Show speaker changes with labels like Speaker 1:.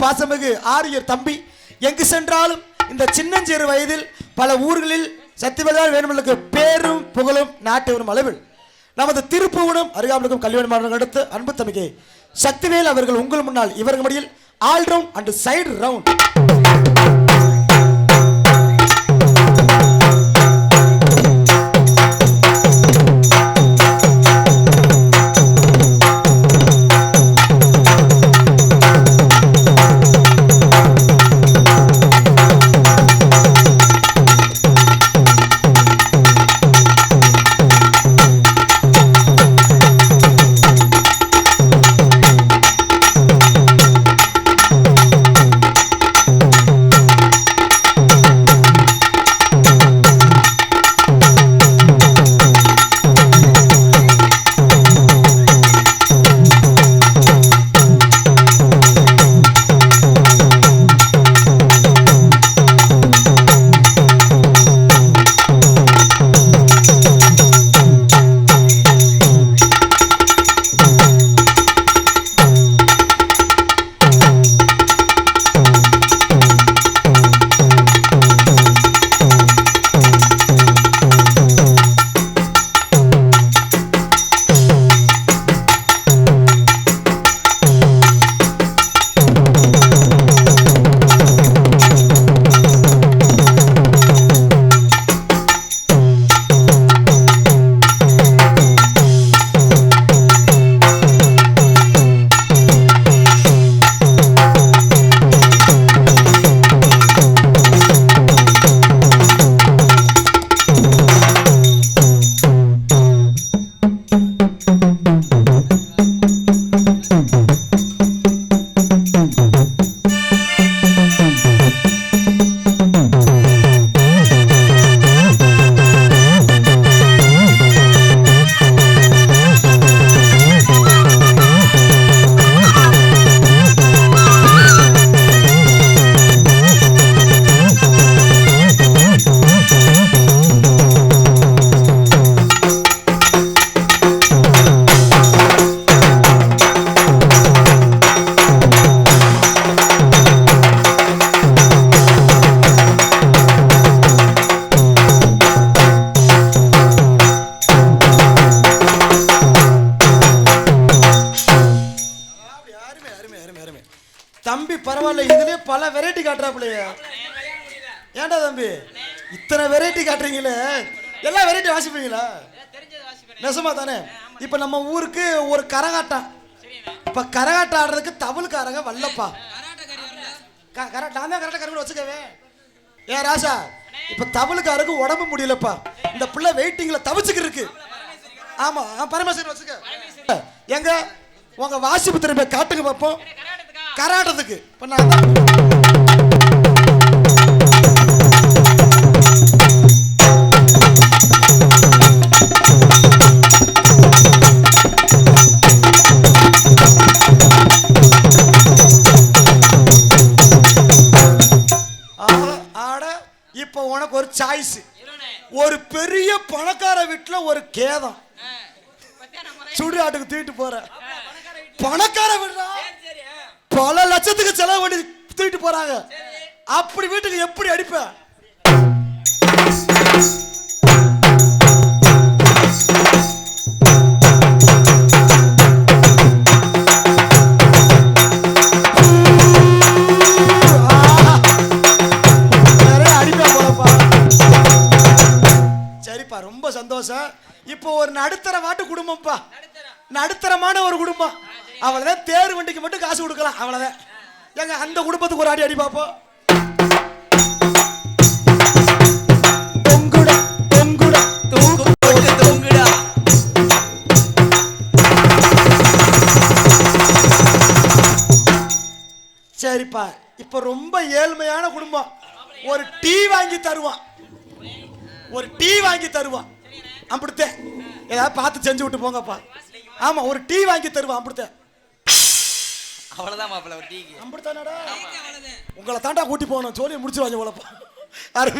Speaker 1: பாசமிகு ஆரியர் தம்பி எங்கு சென்றாலும் இந்த சின்னஞ்சிறு வயதில் பல ஊர்களில் சத்தியவதால் வேணுமலுக்கு பேரும் புகழும் நாட்டு வரும் அளவில் நமது திருப்புவனம் அருகாமலுக்கும் கல்யாணம் அடுத்து அன்பு தம்பிக்கை சக்திவேல் அவர்கள் உங்கள் முன்னால் இவர்கள் மடியில் all round and side round. தம்பி பரவாயில்ல, இதுலயே பல வெரைட்டி காட்டுறாப்லையா. ஏன்டா தம்பி இத்தனை வெரைட்டி காட்டுறீங்களே, எல்லா வெரைட்டி வாசிப்பீங்களா? நெசமா தானே? இப்ப நம்ம ஊருக்கு ஒரு கரகாட்டம், இப்ப கரகாட்டம் ஆடுறதுக்கு தவுள்காரங்க வல்லப்பா. நான் தான் கரெக்டா கரெக்ட் வச்சுக்கவே. ஏன் ராசா, இப்ப தவுளுக்காரருக்கு உடம்பு முடியலப்பா, இந்த பிள்ளை வெயிட்டிங்ல தவிச்சுக்கு இருக்கு. ஆமா பரமேஸ்வரன் வச்சுக்க. எங்க உங்க வாசிப்பு திறமை காட்டுங்க பார்ப்போம். கராட்டத்துக்கு இப்ப நான் ஆட. இப்ப உனக்கு ஒரு சாய்ஸ். ஒரு பெரிய பணக்கார வீட்டுல ஒரு கேதம் சுடு ஆட்டுக்கு தூக்கிட்டு போற பணக்கார வீடுடா, பல லட்சத்துக்கு செலவு பண்ணி தூக்கிட்டு போறாங்க. அப்படி வீட்டுக்கு எப்படி அடிப்ப? சரிப்பா, ரொம்ப சந்தோஷம். இப்போ ஒரு நடுத்தர மாட்டு குடும்பம்ப்பா, நடுத்தரமான ஒரு குடும்பம். அவ்வளவுதான், தேர் வண்டிக்கு மட்டும் காசு கொடுக்கலாம், அவ்வளவுதான். எங்க அந்த குடும்பத்துக்கு ஒரு அடி பாப்போம். சரிப்பா, இப்ப ரொம்ப ஏழ்மையான குடும்பம். ஒரு டீ வாங்கி தருவான், ஒரு டீ வாங்கி தருவான். அப்படித்தேன், ஏதாவது பார்த்து செஞ்சு விட்டு போங்கப்பா. ஆமா, ஒரு டீ வாங்கி தருவான். அப்படித்தேன்,
Speaker 2: அவ்வளவுதான் மாப்பிள்ள. ஒரு டீக்கு
Speaker 1: அப்படித்தானடா. உங்களை தாண்டா கூட்டி போகணும், சொல்லி முடிச்சு வாங்க போலப்பா.